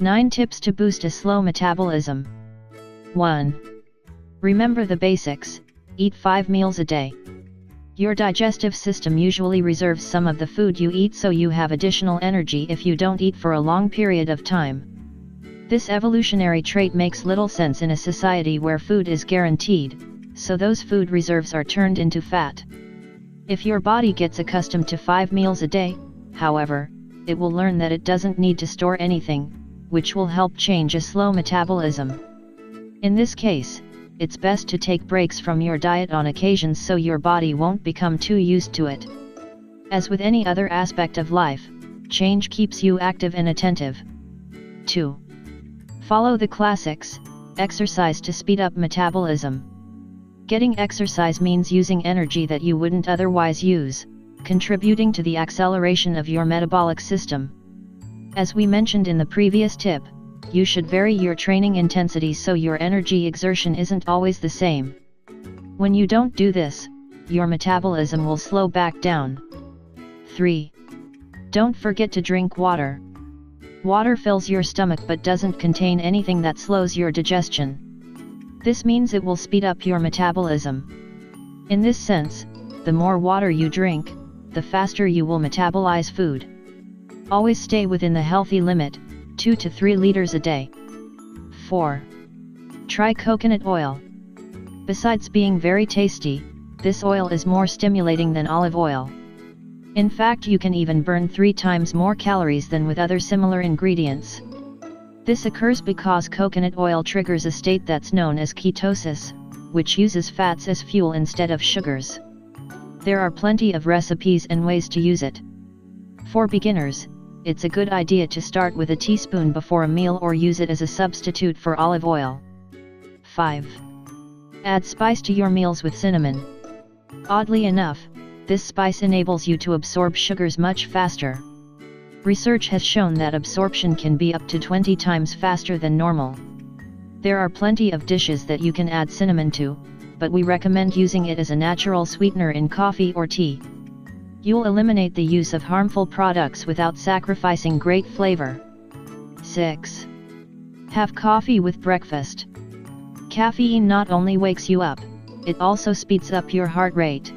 9 Tips to boost a slow metabolism. 1. Remember the basics, eat 5 meals a day. Your digestive system usually reserves some of the food you eat so you have additional energy if you don't eat for a long period of time. This evolutionary trait makes little sense in a society where food is guaranteed, so those food reserves are turned into fat. If your body gets accustomed to 5 meals a day, however, it will learn that it doesn't need to store anything, which will help change a slow metabolism. In this case, it's best to take breaks from your diet on occasions so your body won't become too used to it. As with any other aspect of life, change keeps you active and attentive. 2. Follow the classics, exercise to speed up metabolism. Getting exercise means using energy that you wouldn't otherwise use, contributing to the acceleration of your metabolic system. As we mentioned in the previous tip, you should vary your training intensity so your energy exertion isn't always the same. When you don't do this, your metabolism will slow back down. 3. Don't forget to drink water. Water fills your stomach but doesn't contain anything that slows your digestion. This means it will speed up your metabolism. In this sense, the more water you drink, the faster you will metabolize food. Always stay within the healthy limit, 2 to 3 liters a day. 4. Try coconut oil. Besides being very tasty, this oil is more stimulating than olive oil. In fact, you can even burn 3 times more calories than with other similar ingredients. This occurs because coconut oil triggers a state that's known as ketosis, which uses fats as fuel instead of sugars. There are plenty of recipes and ways to use it. For beginners, it's a good idea to start with a teaspoon before a meal or use it as a substitute for olive oil. 5. Add spice to your meals with cinnamon. Oddly enough, this spice enables you to absorb sugars much faster. Research has shown that absorption can be up to 20 times faster than normal. There are plenty of dishes that you can add cinnamon to, but we recommend using it as a natural sweetener in coffee or tea. You'll eliminate the use of harmful products without sacrificing great flavor. 6. Have coffee with breakfast. Caffeine not only wakes you up, it also speeds up your heart rate.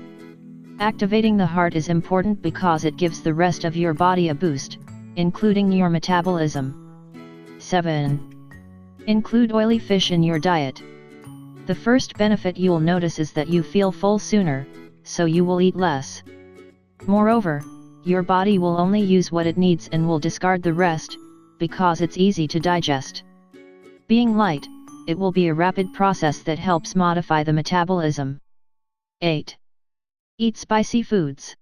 Activating the heart is important because it gives the rest of your body a boost, including your metabolism. 7. Include oily fish in your diet. The first benefit you'll notice is that you feel full sooner, so you will eat less. Moreover, your body will only use what it needs and will discard the rest, because it's easy to digest. Being light, it will be a rapid process that helps modify the metabolism. 8. Eat spicy foods.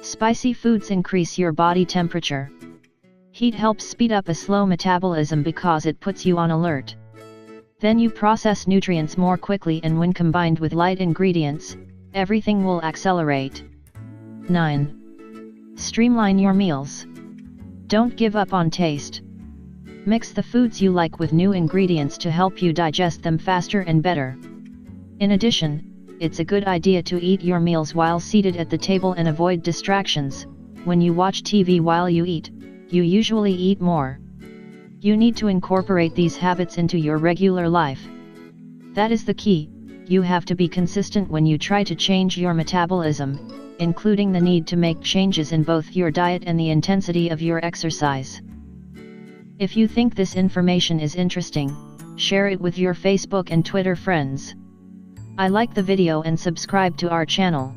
Spicy foods increase your body temperature. Heat helps speed up a slow metabolism because it puts you on alert. Then you process nutrients more quickly, and when combined with light ingredients, everything will accelerate. 9. Streamline your meals. Don't give up on taste. Mix the foods you like with new ingredients to help you digest them faster and better. In addition, it's a good idea to eat your meals while seated at the table and avoid distractions. When you watch TV while you eat, you usually eat more. You need to incorporate these habits into your regular life. That is the key. You have to be consistent when you try to change your metabolism, including the need to make changes in both your diet and the intensity of your exercise. If you think this information is interesting, share it with your Facebook and Twitter friends. I like the video and subscribe to our channel.